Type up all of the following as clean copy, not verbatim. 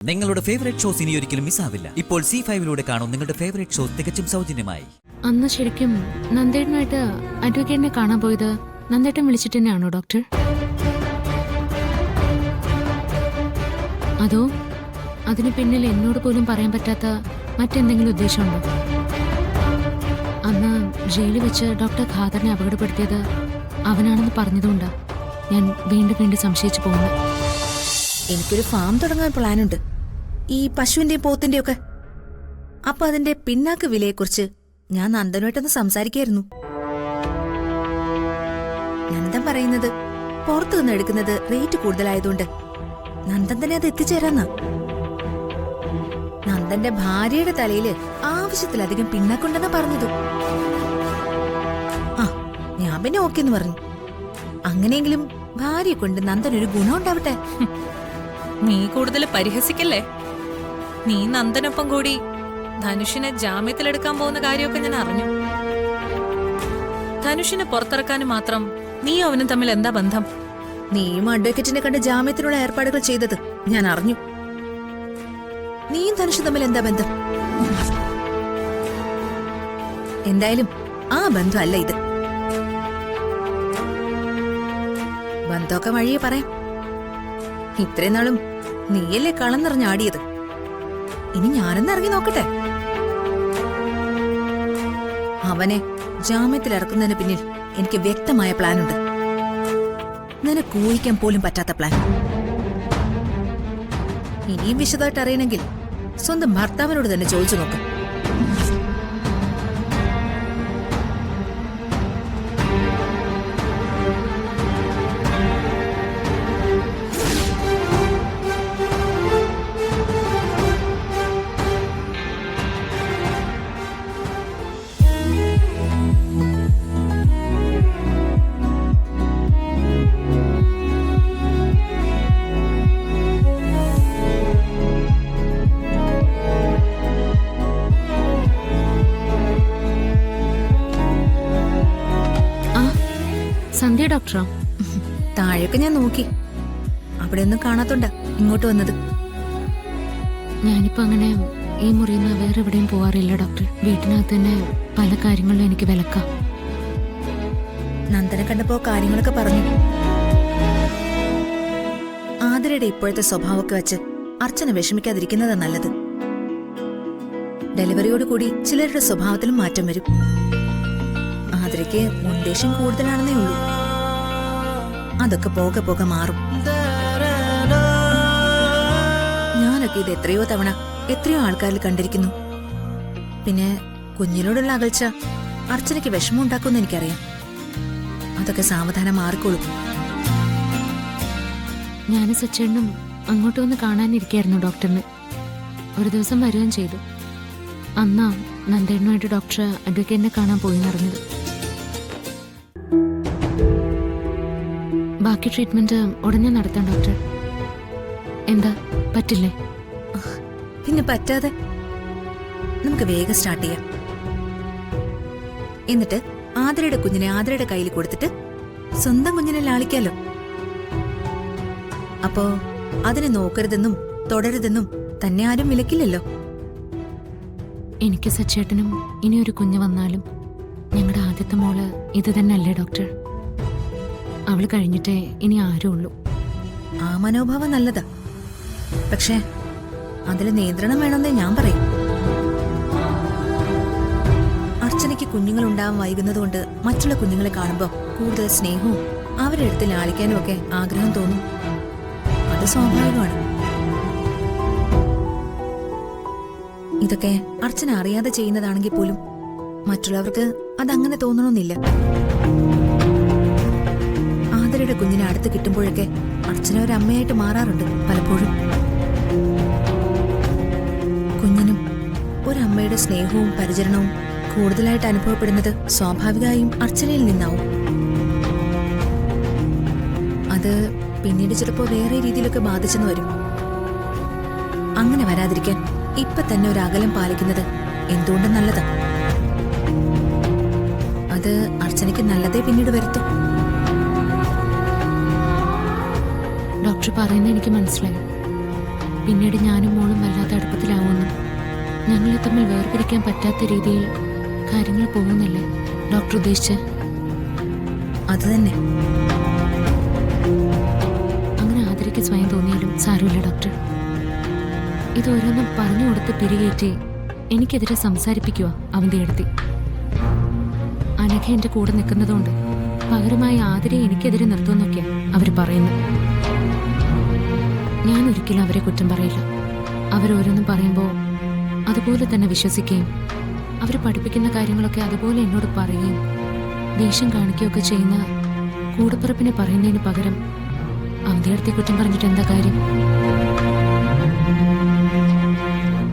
നിങ്ങളുടെ favourite shows ഇനി ഒരിക്കലും മിസ്സാവില്ല. ഇപ്പോൾ C5 കാണും നിങ്ങളുടെ ഫേവറേറ്റ് ഷോസ് തികച്ചും സൗജന്യമായി. അന്ന് ശരിക്കും നന്ദേട്ടനായിട്ട് അഡ്വക്കേറ്റിനെ കാണാൻ പോയത് നന്ദേട്ടൻ വിളിച്ചിട്ട് തന്നെയാണോ ഡോക്ടർ? അതോ അതിന് പിന്നിൽ എന്നോട് പോലും പറയാൻ പറ്റാത്ത മറ്റെന്തെങ്കിലും ഉദ്ദേശമുണ്ടോ? അന്ന് ജയിലിൽ വെച്ച് ഡോക്ടർ ഖാദറിനെ അപകടപ്പെടുത്തിയത് അവനാണെന്ന് പറഞ്ഞതുകൊണ്ടാ ഞാൻ വീണ്ടും വീണ്ടും സംശയിച്ചു പോകുന്നത്. എനിക്കൊരു ഫാം തുടങ്ങാൻ പ്ലാനുണ്ട്, ഈ പശുവിന്റെയും പോത്തിന്റെയും ഒക്കെ. അപ്പൊ അതിന്റെ പിന്നാക്ക് വിലയെക്കുറിച്ച് ഞാൻ നന്ദനുമായിട്ടൊന്ന് സംസാരിക്കായിരുന്നു. നന്ദൻ പറയുന്നത് പുറത്തു നിന്ന് എടുക്കുന്നത് റേറ്റ് കൂടുതലായതുകൊണ്ട് നന്ദൻ തന്നെ അത് എത്തിച്ചേരാന്നാ. നന്ദന്റെ ഭാര്യയുടെ തലയില് ആവശ്യത്തിലധികം പിന്നാക്കുണ്ടെന്നാ പറഞ്ഞത്. ആ, ഞാൻ പിന്നെ ഓക്കെന്ന് പറഞ്ഞു. അങ്ങനെയെങ്കിലും ഭാര്യയെ കൊണ്ട് നന്ദൻ ഒരു ഗുണം ഉണ്ടാവട്ടെ. നീ കൂടുതൽ പരിഹസിക്കല്ലേ? നീ നന്ദനൊപ്പം കൂടി ധനുഷിനെ ജാമ്യത്തിലെടുക്കാൻ പോകുന്ന കാര്യമൊക്കെ ഞാൻ അറിഞ്ഞു. ധനുഷിനെ പുറത്തിറക്കാനും മാത്രം നീ അവനും തമ്മിൽ എന്താ ബന്ധം? നീയും അഡ്വക്കേറ്റിനെ കണ്ട് ജാമ്യത്തിനുള്ള ഏർപ്പാടുകൾ ചെയ്തത് ഞാൻ അറിഞ്ഞു. നീയും ധനുഷ് തമ്മിൽ എന്താ ബന്ധം? എന്തായാലും ആ ബന്ധമല്ല ഇത്. ബന്ധമൊക്കെ വഴിയെ പറയാം. ഇത്രയും നാളും നീയല്ലേ കളം നിറഞ്ഞാടിയത്. ഇനി ഞാനെന്ന് ഇറങ്ങി നോക്കട്ടെ. അവനെ ജാമ്യത്തിലിറക്കുന്നതിന് പിന്നിൽ എനിക്ക് വ്യക്തമായ പ്ലാനുണ്ട്. നിനക്ക് ഊഹിക്കാൻ പോലും പറ്റാത്ത പ്ലാൻ. ഇനിയും വിശദമായിട്ട് അറിയണമെങ്കിൽ സ്വന്തം ഭർത്താവിനോട് തന്നെ ചോദിച്ചു നോക്ക്. സന്ധ്യ ഡോക്ടറോ? താഴെയൊക്കെ ഞാൻ നോക്കി, അവിടെ ഒന്നും കാണാത്തോണ്ടാ ഇങ്ങോട്ട് വന്നത്. ഞാനിപ്പോ അങ്ങനെ ഈ മുറിയിൽ നിന്ന് വേറെ എവിടെയും പോവാറില്ല ഡോക്ടർ. വീട്ടിനകത്ത് തന്നെ പല കാര്യങ്ങളിലും എനിക്ക് വിലക്കാം. നന്ദനെ കണ്ടപ്പോ കാര്യങ്ങളൊക്കെ പറഞ്ഞു. ആതിരയുടെ ഇപ്പോഴത്തെ സ്വഭാവമൊക്കെ വെച്ച് അർച്ചന വിഷമിക്കാതിരിക്കുന്നതാ നല്ലത്. ഡെലിവറിയോടുകൂടി ചിലരുടെ സ്വഭാവത്തിലും മാറ്റം വരും. ആതിരയ്ക്ക് ഉദ്ദേശം കൂടുതലാണെന്നേ ഉള്ളൂ. അതൊക്കെ പോകെ പോകെ മാറും. ഞാനൊക്കെ ഇത് എത്രയോ തവണ എത്രയോ ആൾക്കാരിൽ കണ്ടിരിക്കുന്നു. പിന്നെ കുഞ്ഞിനോടുള്ള അകൽച്ച അർച്ചനയ്ക്ക് വിഷമം ഉണ്ടാക്കുമെന്ന് എനിക്കറിയാം. അതൊക്കെ സാവധാനം മാറിക്കൊള്ളും. ഞാനും സച്ചേണ്ണും അങ്ങോട്ട് വന്ന് കാണാനിരിക്കായിരുന്നു ഡോക്ടറിന്. ഒരു ദിവസം വരികയും ചെയ്തു. അന്നാ നന്ദേണ്ണുമായിട്ട് ഡോക്ടർ അഡ്വക്കേറ്റിനെ കാണാൻ പോയി അറിഞ്ഞത്. ബാക്കി ട്രീറ്റ്മെന്റ് ഉടനെ നടത്താം ഡോക്ടർ. എന്താ പറ്റില്ലേ? പിന്നെ പറ്റാതെ. നമുക്ക് വേഗം സ്റ്റാർട്ട് ചെയ്യാം. എന്നിട്ട് ആതിരയുടെ കുഞ്ഞിനെ ആതിരയുടെ കയ്യിൽ കൊടുത്തിട്ട് സ്വന്തം കുഞ്ഞിനെ ലാളിക്കാലോ. അപ്പോ അതിനെ നോക്കരുതെന്നും തുടരുതെന്നും തന്നെ ആരും വിലക്കില്ലല്ലോ. എനിക്ക് സച്ചേട്ടനും ഇനി ഒരു കുഞ്ഞ് വന്നാലും ഞങ്ങളുടെ ആദ്യത്തെ മോള് ഇത് തന്നെയല്ലേ ഡോക്ടർ? അവള് കഴിഞ്ഞിട്ടേ ഇനി ആരും ഉള്ളൂ. ആ മനോഭാവം നല്ലതാ. പക്ഷേ അതില് നിയന്ത്രണം വേണമെന്നേ ഞാൻ പറയും. അർച്ചനയ്ക്ക് കുഞ്ഞുങ്ങൾ ഉണ്ടാവാൻ വൈകുന്നതുകൊണ്ട് മറ്റുള്ള കുഞ്ഞുങ്ങളെ കാണുമ്പോ കൂടുതൽ സ്നേഹവും അവരുടെ അടുത്ത് ലാളിക്കാനും ഒക്കെ ആഗ്രഹം തോന്നും. അത് സ്വാഭാവികമാണ്. ഇതൊക്കെ അർച്ചന അറിയാതെ ചെയ്യുന്നതാണെങ്കിൽ പോലും മറ്റുള്ളവർക്ക് അതങ്ങനെ തോന്നണമെന്നില്ല. ആതിരയുടെ കുഞ്ഞിനെ അടുത്ത് കിട്ടുമ്പോഴൊക്കെ അർച്ചന ഒരു അമ്മയായിട്ട് മാറാറുണ്ട് പലപ്പോഴും. കുഞ്ഞിനും ഒരമ്മയുടെ സ്നേഹവും പരിചരണവും കൂടുതലായിട്ട് അനുഭവപ്പെടുന്നത് സ്വാഭാവികമായും അർച്ചനയിൽ നിന്നാവും. അത് പിന്നീട് ചിലപ്പോൾ വേറെ രീതിയിലൊക്കെ ബാധിച്ചെന്ന് വരും. അങ്ങനെ വരാതിരിക്കാൻ ഇപ്പൊ തന്നെ ഒരു അകലം പാലിക്കുന്നത് എന്തുകൊണ്ടും നല്ലതാ. അത് അർച്ചനയ്ക്ക് നല്ലതേ പിന്നീട് വരുത്തും. ഡോക്ടർ പറയുന്നത് എനിക്ക് മനസ്സിലായി. പിന്നീട് ഞാനും മോളും വല്ലാത്ത അടുപ്പത്തിലാവുമെന്നും ഞങ്ങളെ തമ്മിൽ വേർപിരിക്കാൻ പറ്റാത്ത രീതിയിൽ കാര്യങ്ങൾ പോകുന്നില്ലേ ഡോക്ടർ ഉദ്ദേശിച്ച്? അത് തന്നെ. അങ്ങനെ ആദരയ്ക്ക് സ്വയം തോന്നിയാലും സാരമില്ല ഡോക്ടർ. ഇത് ഓരോന്നും പറഞ്ഞു കൊടുത്ത് പിരികേറ്റി എനിക്കെതിരെ സംസാരിപ്പിക്കുക അവന്റെ അടുത്തി. അനഘ എന്റെ കൂടെ നിൽക്കുന്നതുകൊണ്ട് പകരമായി ആദരയെ എനിക്കെതിരെ നിർത്തുമെന്നൊക്കെയാ അവര് പറയുന്നത്. ഞാൻ ഒരിക്കലും അവരെ കുറ്റം പറയില്ല. അവരോരോന്നും പറയുമ്പോൾ അതുപോലെ തന്നെ വിശ്വസിക്കുകയും അവർ പഠിപ്പിക്കുന്ന കാര്യങ്ങളൊക്കെ അതുപോലെ എന്നോട് പറയുകയും ദേഷ്യം കാണിക്കുകയൊക്കെ ചെയ്യുന്ന കൂടപ്പിറപ്പിനെ പറയുന്നതിന് പകരം അവന്റെ അടുത്തെ കുറ്റം പറഞ്ഞിട്ട് എന്താ കാര്യം?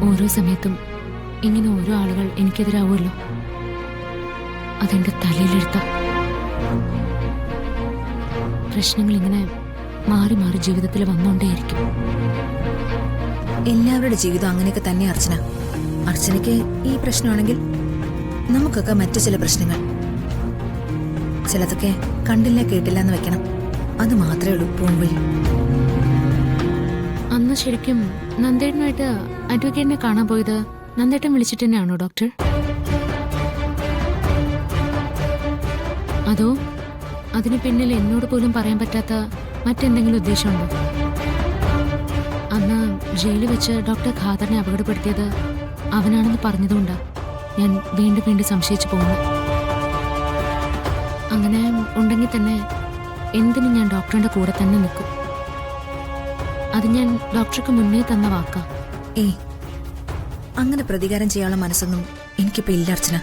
ഓരോ സമയത്തും ഇങ്ങനെ ഓരോ ആളുകൾ എനിക്കെതിരാവുമല്ലോ. അതെന്റെ തലയിലെടുത്ത പ്രശ്നങ്ങൾ ഇങ്ങനെ മാറി മാറി ജീവിതത്തിൽ വന്നുകൊണ്ടേയിരിക്കും. എല്ലാവരുടെ ജീവിതം അങ്ങനെയൊക്കെ തന്നെ അർച്ചന. അർച്ചനയ്ക്ക് ഈ പ്രശ്നമാണെങ്കിൽ നമുക്കൊക്കെ മറ്റു ചില പ്രശ്നങ്ങൾ. ചിലതൊക്കെ കണ്ടില്ല കേട്ടില്ല എന്ന് വെക്കണം. അത് മാത്രമേ ഉള്ളൂ പോംവഴി. അന്ന് ശരിക്കും നന്ദേട്ടനുമായിട്ട് അഡ്വക്കേറ്റിനെ കാണാൻ പോയത് നന്ദേട്ടൻ വിളിച്ചിട്ട് തന്നെയാണോ ഡോക്ടർ? അതോ അതിന് പിന്നിൽ എന്നോട് പോലും പറയാൻ പറ്റാത്ത മറ്റെന്തെങ്കിലും ഉദ്ദേശമുണ്ടോ? അന്ന് ജയിലിൽ വെച്ച് ഡോക്ടർ ഖാദറിനെ അപകടപ്പെടുത്തിയത് അവനാണെന്ന് പറഞ്ഞതുകൊണ്ടാ ഞാൻ വീണ്ടും വീണ്ടും സംശയിച്ചു പോകുന്നു. അങ്ങനെ ഉണ്ടെങ്കിൽ തന്നെ എന്തിനും ഞാൻ ഡോക്ടറിന്റെ കൂടെ തന്നെ നിൽക്കും. അത് ഞാൻ ഡോക്ടർക്ക് മുന്നേ തന്ന വാക്കാ. ഏയ്, അങ്ങനെ പ്രതികാരം ചെയ്യാനുള്ള മനസ്സൊന്നും എനിക്കിപ്പോ ഇല്ല അർച്ചന.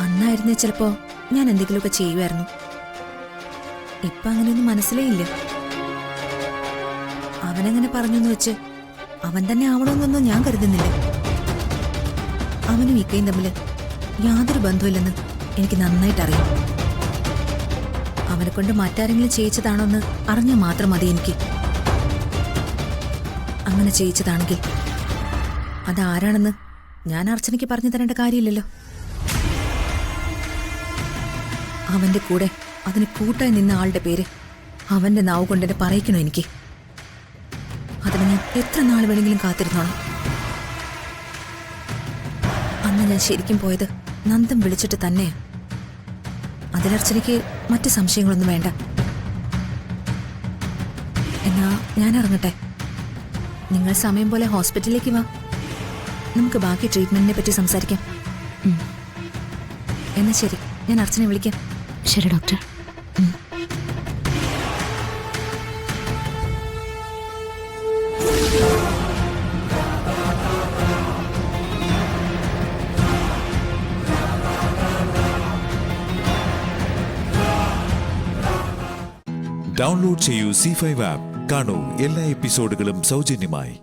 അന്നായിരുന്നേ ചിലപ്പോ ഞാൻ എന്തെങ്കിലുമൊക്കെ ചെയ്യുമായിരുന്നു. ഇപ്പൊ അങ്ങനെയൊന്നും മനസ്സിലേ ഇല്ല. അവനെങ്ങനെ പറഞ്ഞെന്ന് വെച്ച് അവൻ തന്നെ ആവണമെന്നൊന്നും ഞാൻ കരുതുന്നില്ല. അവനും ഇക്കയും തമ്മിൽ യാതൊരു ബന്ധമില്ലെന്ന് എനിക്ക് നന്നായിട്ടറിയാം. അവനെ കൊണ്ട് മറ്റാരെങ്കിലും ചെയ്യിച്ചതാണോ എന്ന് അറിഞ്ഞാൽ മാത്രം മതി എനിക്ക്. അങ്ങനെ ചെയ്യിച്ചതാണെങ്കിൽ അതാരാണെന്ന് ഞാൻ അർച്ചനയ്ക്ക് പറഞ്ഞു തരേണ്ട കാര്യമില്ലല്ലോ. അവന്റെ കൂടെ അതിന് കൂട്ടായി നിന്ന ആളുടെ പേര് അവന്റെ നാവ് കൊണ്ടെന്നെ പറയിക്കണോ എനിക്ക്? അതിന് ഞാൻ എത്ര നാൾ വേണമെങ്കിലും കാത്തിരുന്നോളാം. അന്ന് ഞാൻ ശരിക്കും പോയത് നന്ദം വിളിച്ചിട്ട് തന്നെയാ. അതിലർച്ചനയ്ക്ക് മറ്റു സംശയങ്ങളൊന്നും വേണ്ട. എന്നാ ഞാൻ ഇറങ്ങട്ടെ. നിങ്ങൾ സമയം പോലെ ഹോസ്പിറ്റലിലേക്ക് വാ. നമുക്ക് ബാക്കി ട്രീറ്റ്മെന്റിനെ പറ്റി സംസാരിക്കാം. എന്നാ ശരി, ഞാൻ അർച്ചനെ വിളിക്കാം. ശരി ഡോക്ടർ. ഡൗൺലോഡ് ചെയ്യൂ C5 ആപ്പ്. കാണൂ എല്ലാ എപ്പിസോഡുകളും സൗജന്യമായി.